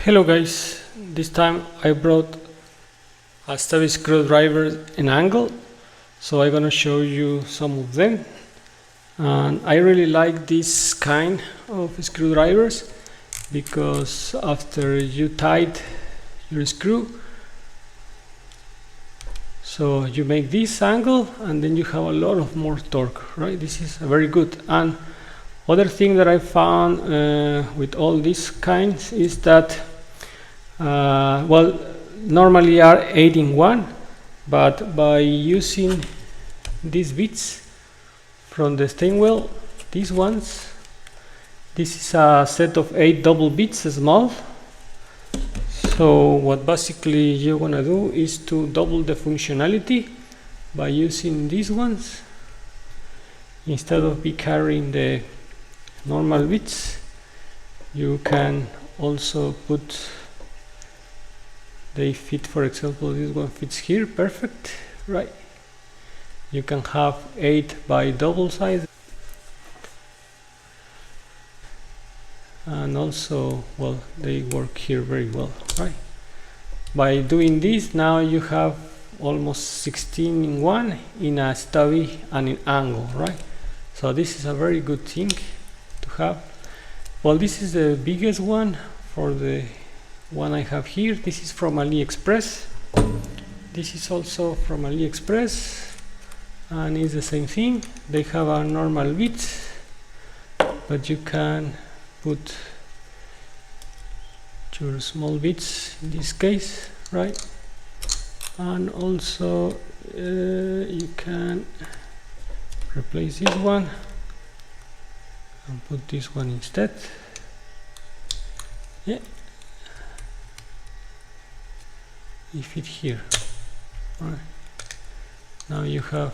Hello guys, this time I brought a Stubby screwdriver in angle, so I'm gonna show you some of them. And I really like this kind of screwdrivers because after you tight your screw, so you make this angle and then you have a lot of more torque, right? This is very good. And other thing that I found with all these kinds is that well, normally are 8-in-1, but by using these bits from the stain wheel, these ones, this is a set of 8 double bits, small. So what basically you're gonna do is to double the functionality by using these ones. Instead of be carrying the normal bits, you can also put, they fit, for example, this one fits here perfect, right? You can have 8 by double size, and also, well, they work here very well, right? By doing this, now you have almost 16-in-1 in a stubby and in angle, right? So this is a very good thing to have. Well, this is the biggest one for the one I have here. This is from AliExpress. This is also from AliExpress, and it's the same thing. They have a normal bit, but you can put your small bits in this case, right? And also you can replace this one and put this one instead. Yeah, it fit here, right? Now you have,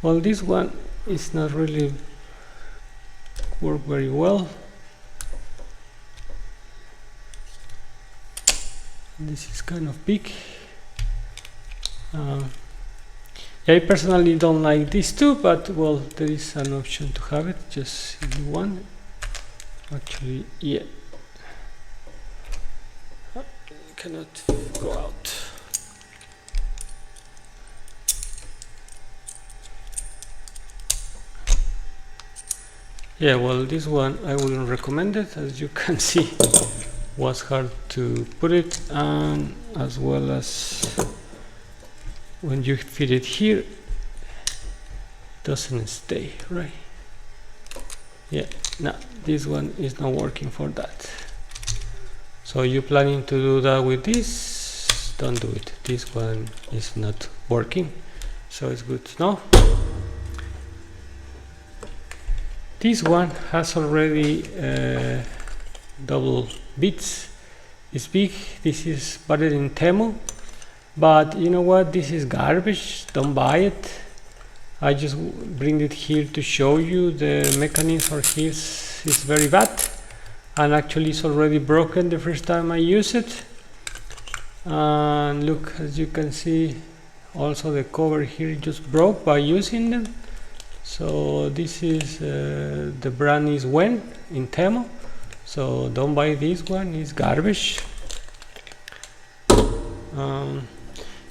well, this one is not really work very well. This is kind of big. Yeah, I personally don't like these two, but well, there is an option to have it just if you want. Actually, yeah, cannot go out. Yeah, well, this one I wouldn't recommend it. As you can see, was hard to put it, and as well as when you fit it here, it doesn't stay, right? Yeah, no, this one is not working for that. So you're planning to do that with this, don't do it. This one is not working, so it's good to know. This one has already double bits. It's big. This is bought it in Temu, but you know what, this is garbage, don't buy it. I just bring it here to show you the mechanism for his is very bad, and actually it's already broken the first time I use it. And look, as you can see, also the cover here just broke by using them. So this is the brand is Wen in Temu, so don't buy this one, it's garbage.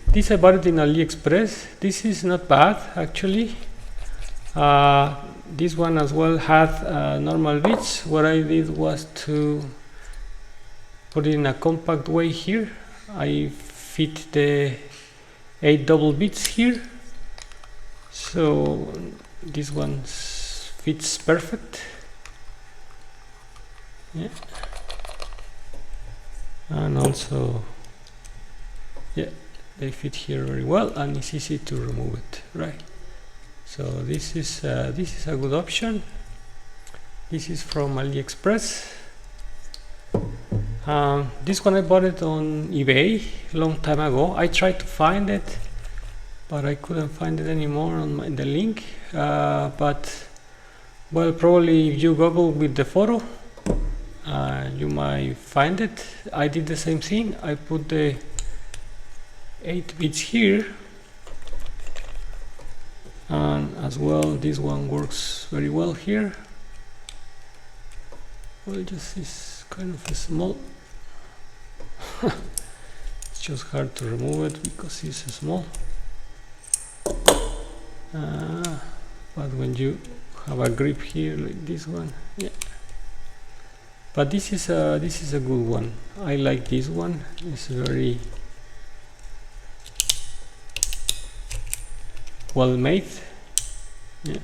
This I bought it in AliExpress. This is not bad actually. This one as well had normal bits. What I did was to put it in a compact way here. I fit the 8 double bits here, so this one fits perfect. Yeah, and also, yeah, they fit here very well, and it's easy to remove it, right? So this is a good option. This is from AliExpress. This one I bought it on eBay a long time ago. I tried to find it, but I couldn't find it anymore on the link. But well, probably if you Google with the photo, you might find it. I did the same thing. I put the 8 bits here, and as well this one works very well here. Well, just is kind of small. It's just hard to remove it because it's small. But when you have a grip here like this one, yeah. But this is a good one. I like this one. It's very well made. Yeah.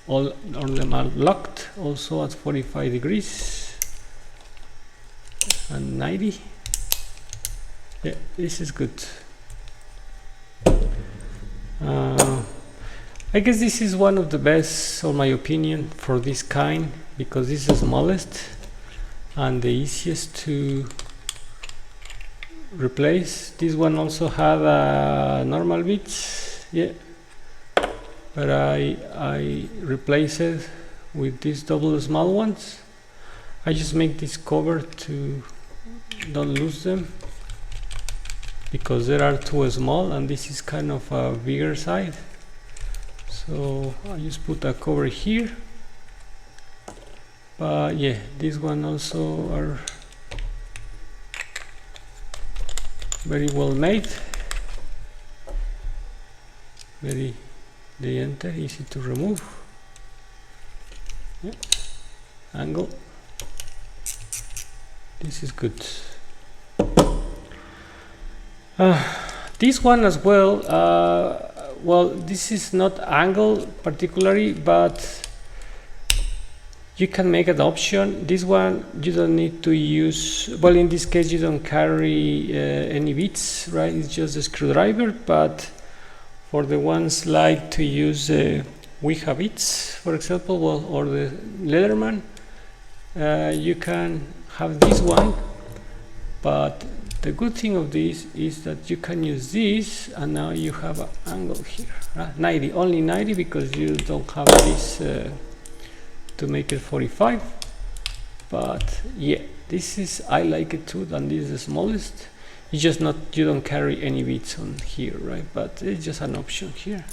All of them are locked, also at 45 degrees and 90. Yeah, this is good. I guess this is one of the best, in my opinion, for this kind, because this is the smallest and the easiest to replace. This one also had normal bits, yeah, but I replace it with these double small ones. I just make this cover to don't lose them, because they are too small and this is kind of a bigger side. So I just put a cover here. But yeah, this one also are very well made. They enter, easy to remove. Yeah. Angle. This is good. This one as well. Well, this is not angle particularly, but you can make an option. This one you don't need to use, well, in this case you don't carry any bits, right? It's just a screwdriver. But for the ones like to use Ouija bits, for example, well, or the Leatherman, you can have this one. But the good thing of this is that you can use this, and now you have an angle here, right? 90, only 90, because you don't have this to make it 45. But yeah, this is, I like it too, and this is the smallest. It's just not, you don't carry any bits on here, right? But it's just an option here.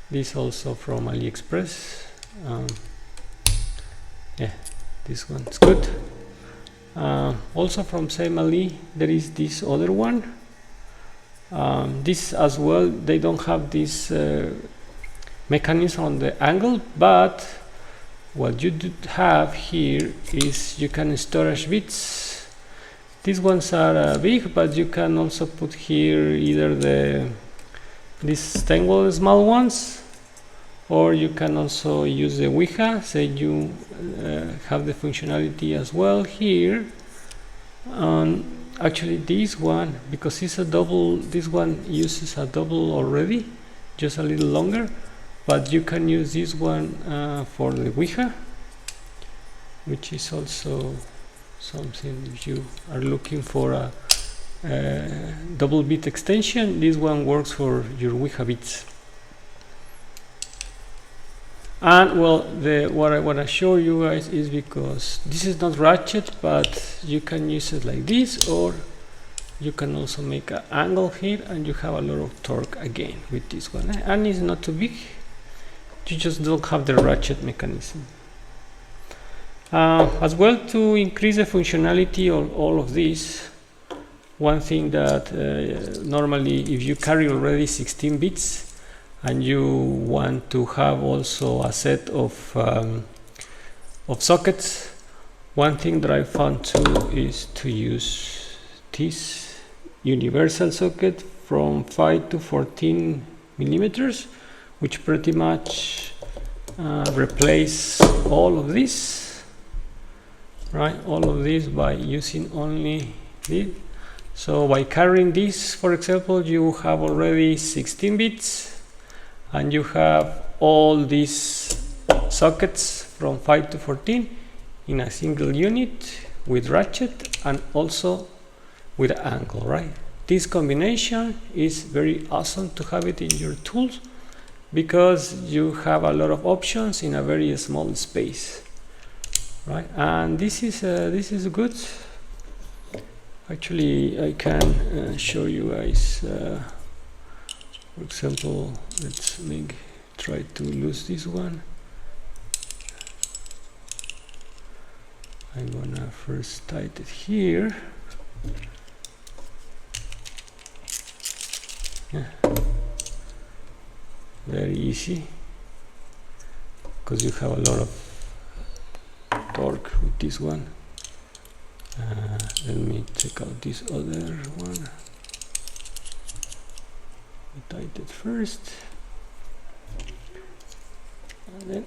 This also from AliExpress. Yeah, this one's good. Also from same Ali, there is this other one. This as well, they don't have this mechanism on the angle, but what you do have here is you can storage bits. These ones are big, but you can also put here either these stainless small ones, or you can also use the Ouija. Say you have the functionality as well here. Actually this one, because it's a double, this one uses a double already, just a little longer, but you can use this one for the Ouija, which is also something. If you are looking for a double bit extension, this one works for your Ouija bits. And well, what I want to show you guys is, because this is not ratchet, but you can use it like this, or you can also make an angle here, and you have a lot of torque again with this one. And it's not too big, you just don't have the ratchet mechanism. As well, to increase the functionality of all of this, one thing that normally, if you carry already 16 bits, and you want to have also a set of sockets, one thing that I found too is to use this universal socket from 5 to 14 millimeters, which pretty much replace all of this, right? All of this by using only this. So by carrying this, for example, you have already 16 bits, and you have all these sockets from 5 to 14 in a single unit with ratchet and also with an angle, right? This combination is very awesome to have it in your tools, because you have a lot of options in a very small space, right? And this is good. Actually, I can show you guys. For example, let's try to lose this one. I'm gonna first tighten it here. Yeah. Very easy, because you have a lot of torque with this one. Let me check out this other one. Tighten it first, and then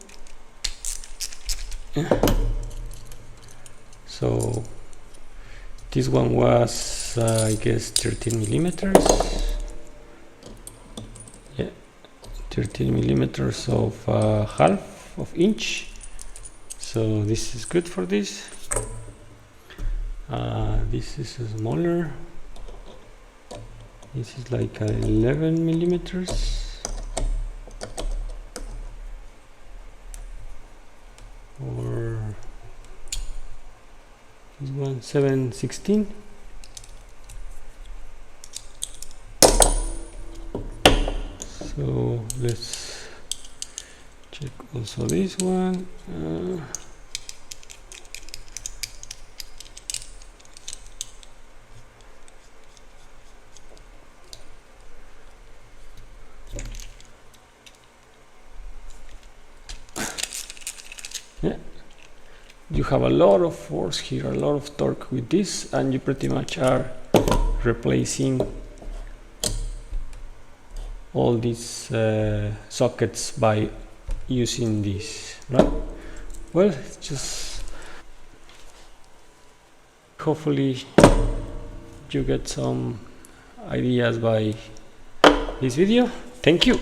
so this one was I guess 13 millimeters. Yeah, 13 millimeters of half of inch. So this is good for this. This is a smaller. This is like 11 millimeters. Or this one 7/16. So let's check also this one. Yeah, you have a lot of force here, a lot of torque with this, and you pretty much are replacing all these sockets by using this, right? Well, just hopefully you get some ideas by this video. Thank you.